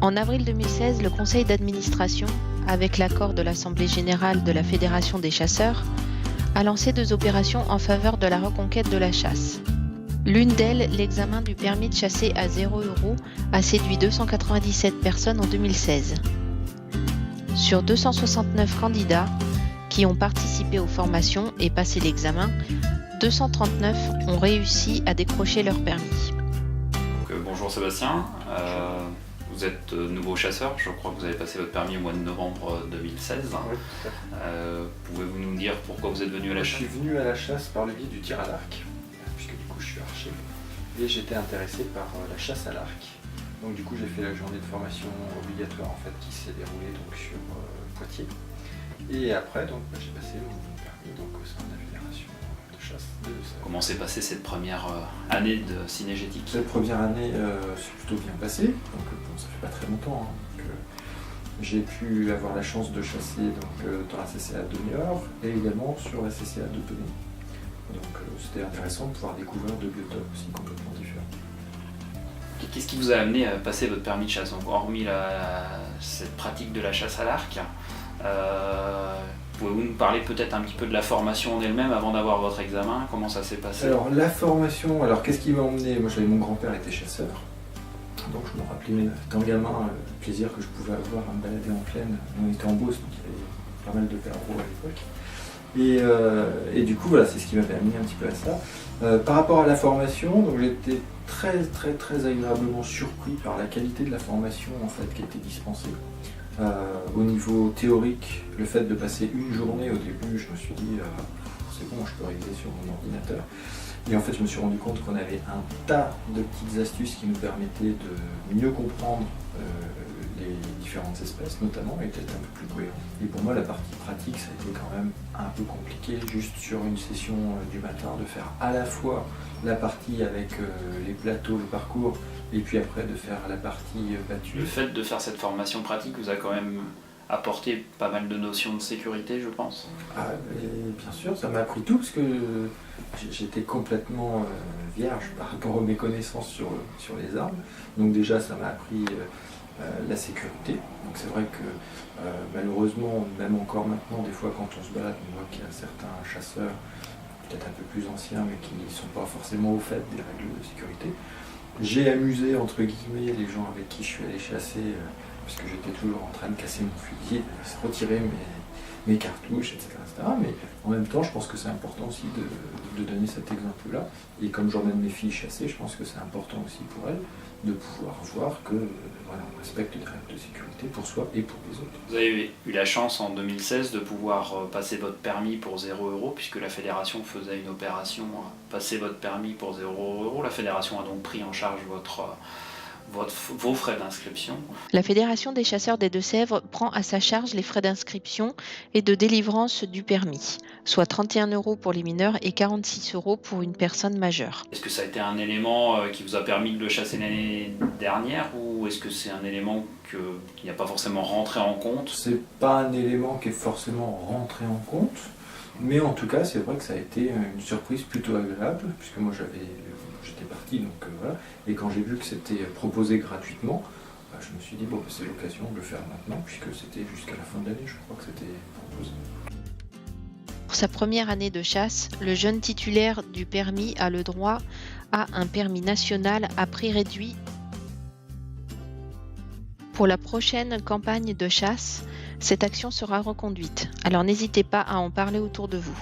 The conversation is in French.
En avril 2016, le conseil d'administration, avec l'accord de l'Assemblée générale de la Fédération des chasseurs, a lancé 2 opérations en faveur de la reconquête de la chasse. L'une d'elles, l'examen du permis de chasser à 0 €, a séduit 297 personnes en 2016. Sur 269 candidats qui ont participé aux formations et passé l'examen, 239 ont réussi à décrocher leur permis. Bonjour Sébastien, vous êtes nouveau chasseur, je crois que vous avez passé votre permis au mois de novembre 2016. Oui, tout à fait. Pouvez-vous nous dire pourquoi vous êtes venu à la Je chasse? suis venu à la chasse par le biais du tir à l'arc, puisque du coup je suis archer, et j'étais intéressé par la chasse à l'arc. Donc du coup j'ai fait la journée de formation obligatoire en fait, qui s'est déroulée donc, sur Poitiers. Et après donc, j'ai passé mon permis donc, au sein de la fédération de chasse de Deux-Sèvres. Comment s'est passée cette première année de cinégétique? Cette première année s'est plutôt bien passée, donc bon, ça fait pas très longtemps. J'ai pu avoir la chance de chasser donc, dans la CCA de Niort et également sur la CCA de Tenay. Donc c'était intéressant de pouvoir découvrir deux biotopes aussi complètement différents. Qu'est-ce qui vous a amené à passer votre permis de chasse? Donc, hormis cette pratique de la chasse à l'arc, pouvez-vous nous parler peut-être un petit peu de la formation en elle-même avant d'avoir votre examen? Comment ça s'est passé? Alors la formation, qu'est-ce qui m'a emmené? Moi mon grand-père était chasseur, donc je me rappelais étant gamin le plaisir que je pouvais avoir à me balader en plaine. On était en Beauce, donc il y avait pas mal de perdreaux à l'époque. Et du coup voilà, c'est ce qui m'avait amené un petit peu à ça. Par rapport à la formation, donc j'étais très agréablement surpris par la qualité de la formation en fait qui était dispensée. Au niveau théorique, le fait de passer une journée au début, je me suis dit c'est bon, je peux réviser sur mon ordinateur. Et en fait, je me suis rendu compte qu'on avait un tas de petites astuces qui nous permettaient de mieux comprendre les différentes espèces, notamment, et d'être un peu plus cohérent. Et pour moi, la partie pratique, ça a été quand même un peu compliqué, juste sur une session du matin, de faire à la fois la partie avec les plateaux, le parcours, et puis après de faire la partie battue. Le fait de faire cette formation pratique vous a quand même apporté pas mal de notions de sécurité, je pense. Et bien sûr, ça m'a appris tout, parce que j'étais complètement vierge par rapport aux méconnaissances sur les armes. Donc déjà, ça m'a appris la sécurité. Donc c'est vrai que malheureusement, même encore maintenant, des fois quand on se balade, on voit qu'il y a certains chasseurs, peut-être un peu plus anciens, mais qui ne sont pas forcément au fait des règles de sécurité. J'ai amusé, entre guillemets, les gens avec qui je suis allé chasser, parce que j'étais toujours en train de casser mon fusil, de retirer mes cartouches, etc., etc. Mais en même temps, je pense que c'est important aussi de donner cet exemple-là. Et comme j'emmène mes filles chasser, je pense que c'est important aussi pour elles de pouvoir voir que voilà, on respecte les règles de sécurité pour soi et pour les autres. Vous avez eu la chance en 2016 de pouvoir passer votre permis pour 0 €, puisque la fédération faisait une opération passer votre permis pour 0 €. La fédération a donc pris en charge vos frais d'inscription. La Fédération des chasseurs des Deux-Sèvres prend à sa charge les frais d'inscription et de délivrance du permis, soit 31 € pour les mineurs et 46 € pour une personne majeure. Est-ce que ça a été un élément qui vous a permis de le chasser l'année dernière, ou est-ce que c'est un élément qui n'a pas forcément rentré en compte? C'est pas un élément qui est forcément rentré en compte, mais en tout cas c'est vrai que ça a été une surprise plutôt agréable, puisque moi j'étais parti, donc voilà, et quand j'ai vu que c'était proposé gratuitement, je me suis dit bon, c'est l'occasion de le faire maintenant, puisque c'était jusqu'à la fin de l'année, je crois que c'était proposé. Pour sa première année de chasse, le jeune titulaire du permis a le droit à un permis national à prix réduit. Pour la prochaine campagne de chasse, cette action sera reconduite. Alors n'hésitez pas à en parler autour de vous.